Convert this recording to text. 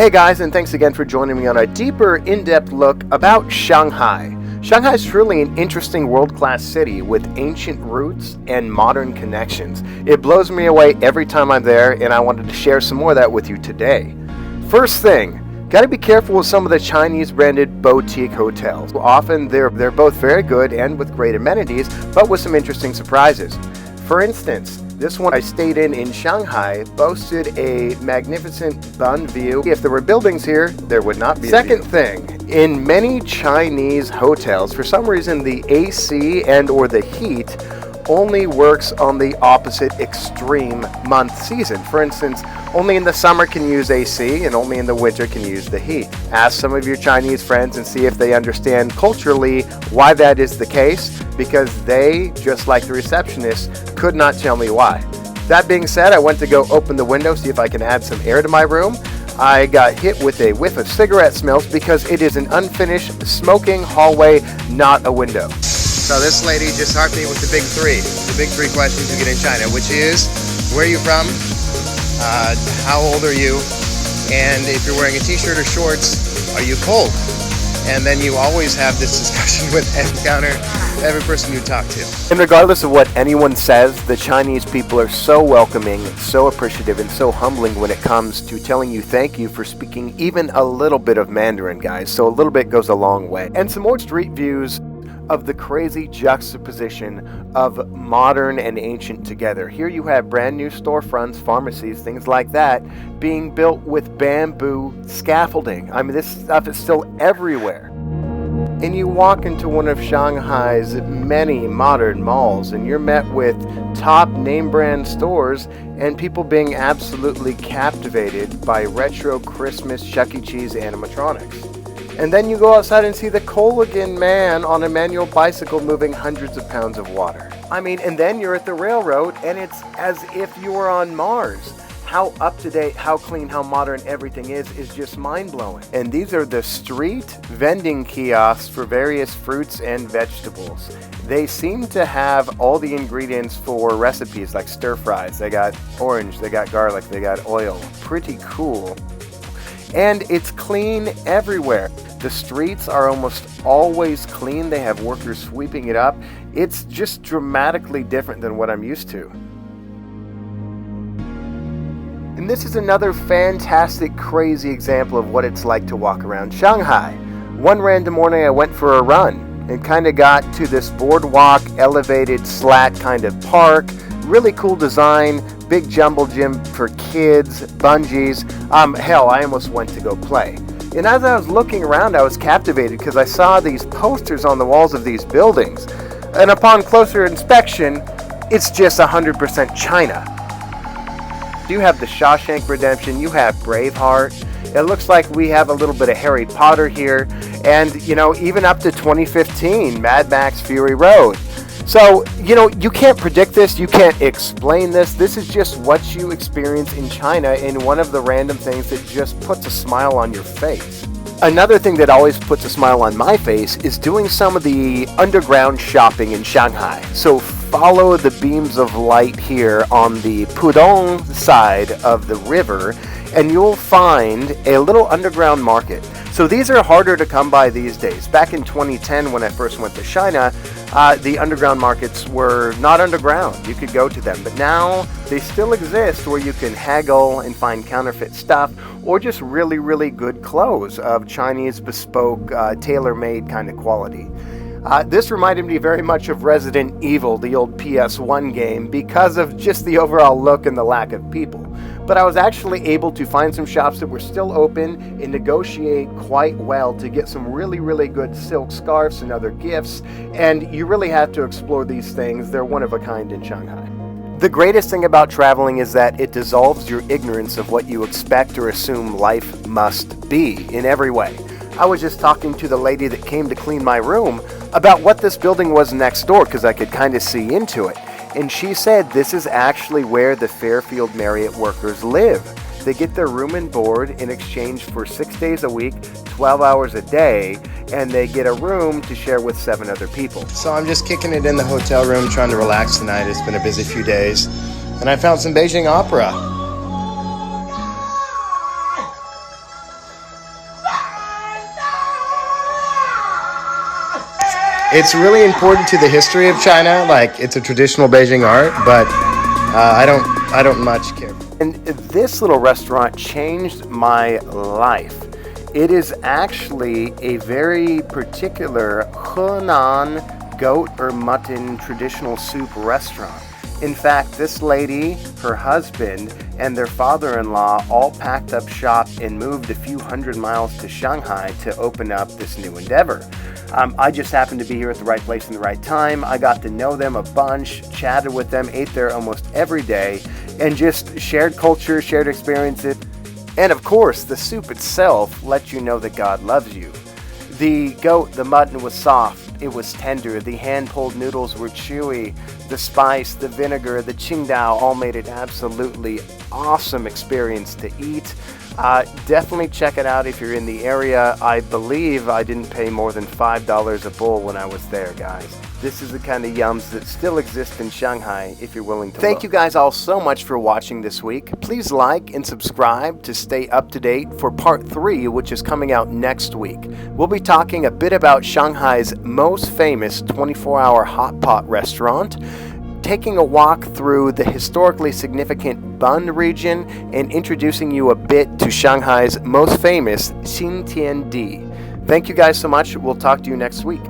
Hey guys, and thanks again for joining me on a deeper, in-depth look about Shanghai. Shanghai is truly an interesting world-class city with ancient roots and modern connections. It blows me away every time I'm there, and I wanted to share some more of that with you today. First thing, gotta be careful with some of the Chinese branded boutique hotels. Often they're both very good and with great amenities, but with some interesting surprises. For instance, this one I stayed in Shanghai boasted a magnificent bun view. If there were buildings here, there would not be. Second thing, in many Chinese hotels, for some reason the AC and or the heat only works on the opposite extreme month season. For instance, only in the summer can use AC and only in the winter can use the heat. Ask some of your Chinese friends and see if they understand culturally why that is the case, because they, just like the receptionist, could not tell me why. That being said, I went to go open the window, see if I can add some air to my room. I got hit with a whiff of cigarette smells because it is an unfinished smoking hallway, not a window. So this lady just harped me with the big three questions you get in China, which is, where are you from? How old are you? And if you're wearing a t-shirt or shorts, are you cold? And then you always have this discussion with every person you talk to. And regardless of what anyone says, the Chinese people are so welcoming, so appreciative, and so humbling when it comes to telling you thank you for speaking even a little bit of Mandarin, guys. So a little bit goes a long way. And some more street views of the crazy juxtaposition of modern and ancient together. Here you have brand new storefronts, pharmacies, things like that, being built with bamboo scaffolding. I mean, this stuff is still everywhere. And you walk into one of Shanghai's many modern malls and you're met with top name brand stores and people being absolutely captivated by retro Christmas Chuck E. Cheese animatronics. And then you go outside and see the Coligan man on a manual bicycle moving hundreds of pounds of water. I mean, and then you're at the railroad and it's as if you were on Mars. How up-to-date, how clean, how modern everything is just mind-blowing. And these are the street vending kiosks for various fruits and vegetables. They seem to have all the ingredients for recipes like stir fries. They got orange, they got garlic, they got oil. Pretty cool. And it's clean everywhere. The streets are almost always clean. They have workers sweeping it up. It's just dramatically different than what I'm used to. And this is another fantastic, crazy example of what it's like to walk around Shanghai. One random morning I went for a run and kind of got to this boardwalk, elevated, slat kind of park. Really cool design, big jumbo gym for kids, bungees. Hell, I almost went to go play. And as I was looking around, I was captivated because I saw these posters on the walls of these buildings. And upon closer inspection, it's just 100% China. You have the Shawshank Redemption, you have Braveheart. It looks like we have a little bit of Harry Potter here. And, even up to 2015, Mad Max Fury Road. So, you can't predict this, you can't explain this. This is just what you experience in China, and one of the random things that just puts a smile on your face. Another thing that always puts a smile on my face is doing some of the underground shopping in Shanghai. So follow the beams of light here on the Pudong side of the river, and you'll find a little underground market. So these are harder to come by these days. Back in 2010 when I first went to China, the underground markets were not underground. You could go to them. But now they still exist where you can haggle and find counterfeit stuff or just really, really good clothes of Chinese bespoke, tailor-made kind of quality. This reminded me very much of Resident Evil, the old PS1 game, because of just the overall look and the lack of people. But I was actually able to find some shops that were still open and negotiate quite well to get some really, really good silk scarves and other gifts. And you really have to explore these things. They're one of a kind in Shanghai. The greatest thing about traveling is that it dissolves your ignorance of what you expect or assume life must be in every way. I was just talking to the lady that came to clean my room about what this building was next door because I could kind of see into it. And she said this is actually where the Fairfield Marriott workers live. They get their room and board in exchange for 6 days a week, 12 hours a day, and they get a room to share with 7 other people. So I'm just kicking it in the hotel room, trying to relax tonight. It's been a busy few days. And I found some Beijing opera. It's really important to the history of China. Like, it's a traditional Beijing art, but I don't much care. And this little restaurant changed my life. It is actually a very particular Henan goat or mutton traditional soup restaurant. In fact, this lady, her husband, and their father-in-law all packed up shop and moved a few hundred miles to Shanghai to open up this new endeavor. I just happened to be here at the right place in the right time. I got to know them a bunch, chatted with them, ate there almost every day, and just shared culture, shared experiences. And of course, the soup itself lets you know that God loves you. The goat, the mutton was soft, it was tender, the hand-pulled noodles were chewy, the spice, the vinegar, the qingdao all made it absolutely awesome experience to eat. Definitely check it out if you're in the area. I believe I didn't pay more than $5 a bowl when I was there, guys. This is the kind of yums that still exist in Shanghai if you're willing to Thank you guys all so much for watching this week. Please like and subscribe to stay up to date for part 3, which is coming out next week. We'll be talking a bit about Shanghai's most famous 24-hour hot pot restaurant, taking a walk through the historically significant Bund region, and introducing you a bit to Shanghai's most famous Xintiandi. Thank you guys so much. We'll talk to you next week.